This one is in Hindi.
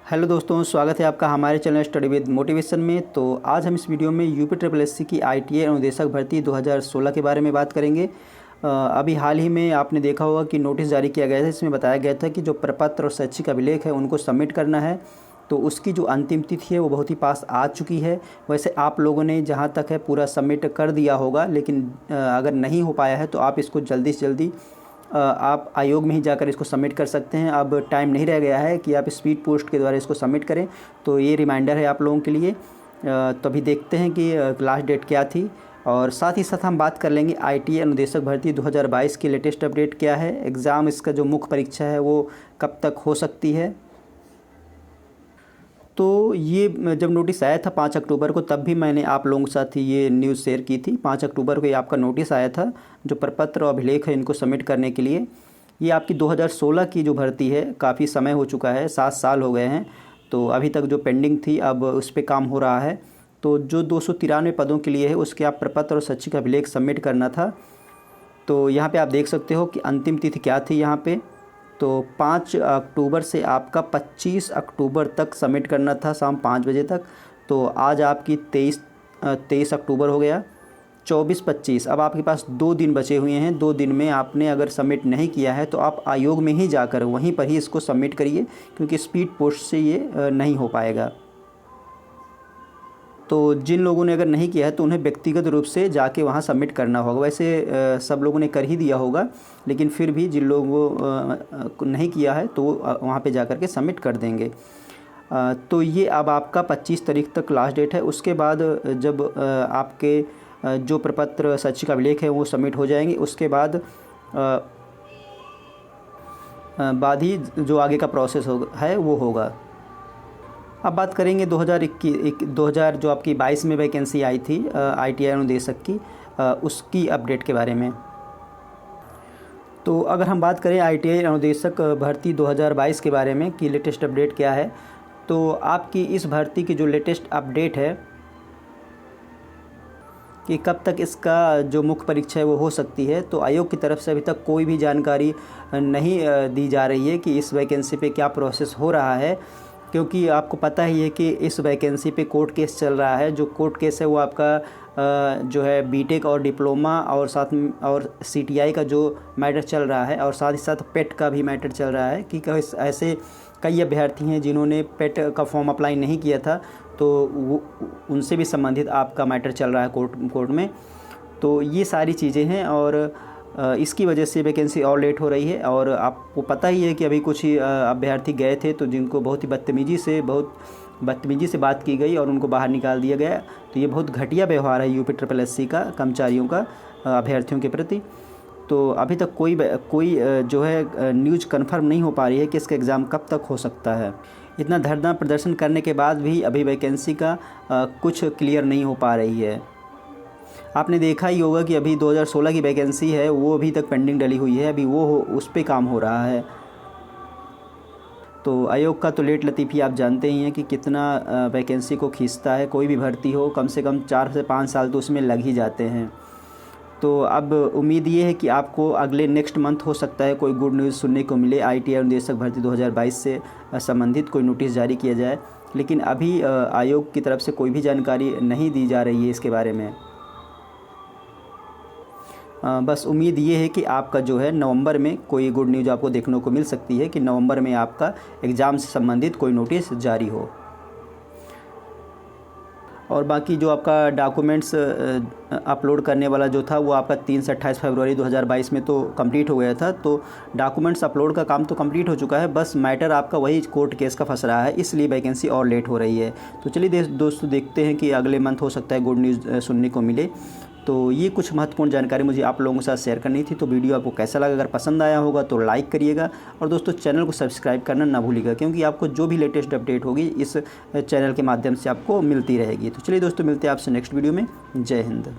हेलो दोस्तों, स्वागत है आपका हमारे चैनल स्टडी विद मोटिवेशन में। तो आज हम इस वीडियो में यूपी ट्रिपल एस सी की ITA अनुदेशक भर्ती 2016 के बारे में बात करेंगे। अभी हाल ही में आपने देखा होगा कि नोटिस जारी किया गया था। इसमें बताया गया था कि जो प्रपत्र और शैक्षिक अभिलेख है उनको सबमिट करना है। तो उसकी जो अंतिम तिथि है वो बहुत ही पास आ चुकी है। वैसे आप लोगों ने जहाँ तक है पूरा सबमिट कर दिया होगा, लेकिन अगर नहीं हो पाया है तो आप इसको जल्दी से जल्दी आप आयोग में ही जाकर इसको सबमिट कर सकते हैं। अब टाइम नहीं रह गया है कि आप स्पीड पोस्ट के द्वारा इसको सबमिट करें। तो ये रिमाइंडर है आप लोगों के लिए। तो अभी देखते हैं कि लास्ट डेट क्या थी, और साथ ही साथ हम बात कर लेंगे ITA अनुदेशक भर्ती 2022 की लेटेस्ट अपडेट क्या है। एग्ज़ाम इसका जो मुख्य परीक्षा है वो कब तक हो सकती है। तो ये जब नोटिस आया था 5 अक्टूबर को, तब भी मैंने आप लोगों के साथ ये न्यूज़ शेयर की थी। 5 अक्टूबर को ये आपका नोटिस आया था, जो प्रपत्र और अभिलेख है इनको सबमिट करने के लिए। ये आपकी 2016 की जो भर्ती है, काफ़ी समय हो चुका है, 7 साल हो गए हैं। तो अभी तक जो पेंडिंग थी अब उस पर काम हो रहा है। तो जो 293 पदों के लिए है उसके आप प्रपत्र और शैक्षिक अभिलेख सबमिट करना था। तो यहाँ पर आप देख सकते हो कि अंतिम तिथि क्या थी यहाँ पर। तो 5 अक्टूबर से आपका 25 अक्टूबर तक सबमिट करना था, शाम 5 बजे तक। तो आज आपकी 23 अक्टूबर हो गया। 24-25 अब आपके पास 2 दिन बचे हुए हैं। 2 दिन में आपने अगर सबमिट नहीं किया है तो आप आयोग में ही जाकर वहीं पर ही इसको सबमिट करिए, क्योंकि स्पीड पोस्ट से ये नहीं हो पाएगा। तो जिन लोगों ने अगर नहीं किया है तो उन्हें व्यक्तिगत रूप से जाके वहाँ सबमिट करना होगा। वैसे सब लोगों ने कर ही दिया होगा, लेकिन फिर भी जिन लोगों को नहीं किया है तो वहाँ पे जा कर के सबमिट कर देंगे। तो ये अब आपका 25 तारीख तक लास्ट डेट है। उसके बाद जब आपके जो प्रपत्र शैक्षिक अभिलेख है वो सबमिट हो जाएंगे, उसके बाद ही जो आगे का प्रोसेस है वो होगा। अब बात करेंगे 2021 जो आपकी 22 में वैकेंसी आई थी ITA अनुदेशक की, उसकी अपडेट के बारे में। तो अगर हम बात करें ITA अनुदेशक भर्ती 2022 के बारे में कि लेटेस्ट अपडेट क्या है, तो आपकी इस भर्ती की जो लेटेस्ट अपडेट है कि कब तक इसका जो मुख्य परीक्षा है वो हो सकती है, तो आयोग की तरफ से अभी तक कोई भी जानकारी नहीं दी जा रही है कि इस वैकेंसी पे क्या प्रोसेस हो रहा है। क्योंकि आपको पता ही है कि इस वैकेंसी पे कोर्ट केस चल रहा है। जो कोर्ट केस है वो आपका जो है बीटेक और डिप्लोमा और साथ में और CTI का जो मैटर चल रहा है, और साथ ही साथ पेट का भी मैटर चल रहा है कि ऐसे कई अभ्यर्थी हैं जिन्होंने पेट का फॉर्म अप्लाई नहीं किया था, तो वो उनसे भी संबंधित आपका मैटर चल रहा है कोर्ट में। तो ये सारी चीज़ें हैं, और इसकी वजह से वैकेंसी और लेट हो रही है। और आपको पता ही है कि अभी कुछ ही अभ्यर्थी गए थे तो जिनको बहुत बदतमीज़ी से बात की गई और उनको बाहर निकाल दिया गया। तो ये बहुत घटिया व्यवहार है यूपी ट्रिपल SC का कर्मचारियों का अभ्यर्थियों के प्रति। तो अभी तक कोई जो है न्यूज़ कन्फर्म नहीं हो पा रही है कि इसका एग्ज़ाम कब तक हो सकता है। इतना धरना प्रदर्शन करने के बाद भी अभी वैकेंसी का कुछ क्लियर नहीं हो पा रही है। आपने देखा ही होगा कि अभी 2016 की वैकेंसी है वो अभी तक पेंडिंग डली हुई है, अभी उस पे काम हो रहा है। तो आयोग का तो लेट लतीफ़ी आप जानते ही हैं कि कितना वैकेंसी को खींचता है। कोई भी भर्ती हो कम से कम 4 से 5 साल तो उसमें लग ही जाते हैं। तो अब उम्मीद ये है कि आपको अगले नेक्स्ट मंथ हो सकता है कोई गुड न्यूज़ सुनने को मिले, ITA अनुदेशक भर्ती 2022 से संबंधित कोई नोटिस जारी किया जाए। लेकिन अभी आयोग की तरफ से कोई भी जानकारी नहीं दी जा रही है इसके बारे में। बस उम्मीद ये है कि आपका जो है नवंबर में कोई गुड न्यूज़ आपको देखने को मिल सकती है कि नवंबर में आपका एग्ज़ाम से संबंधित कोई नोटिस जारी हो। और बाकी जो आपका डॉक्यूमेंट्स अपलोड करने वाला जो था वो आपका 3 से 28 फरवरी 2022 में तो कंप्लीट हो गया था। तो डॉक्यूमेंट्स अपलोड का काम तो कंप्लीट हो चुका है, बस मैटर आपका वही कोर्ट केस का फंस रहा है, इसलिए वैकेंसी और लेट हो रही है। तो चलिए दोस्तों देखते हैं कि अगले मंथ हो सकता है गुड न्यूज़ सुनने को मिले। तो ये कुछ महत्वपूर्ण जानकारी मुझे आप लोगों के साथ शेयर करनी थी। तो वीडियो आपको कैसा लगा, अगर पसंद आया होगा तो लाइक करिएगा, और दोस्तों चैनल को सब्सक्राइब करना ना भूलिएगा, क्योंकि आपको जो भी लेटेस्ट अपडेट होगी इस चैनल के माध्यम से आपको मिलती रहेगी। तो चलिए दोस्तों मिलते हैं आपसे नेक्स्ट वीडियो में। जय हिंद।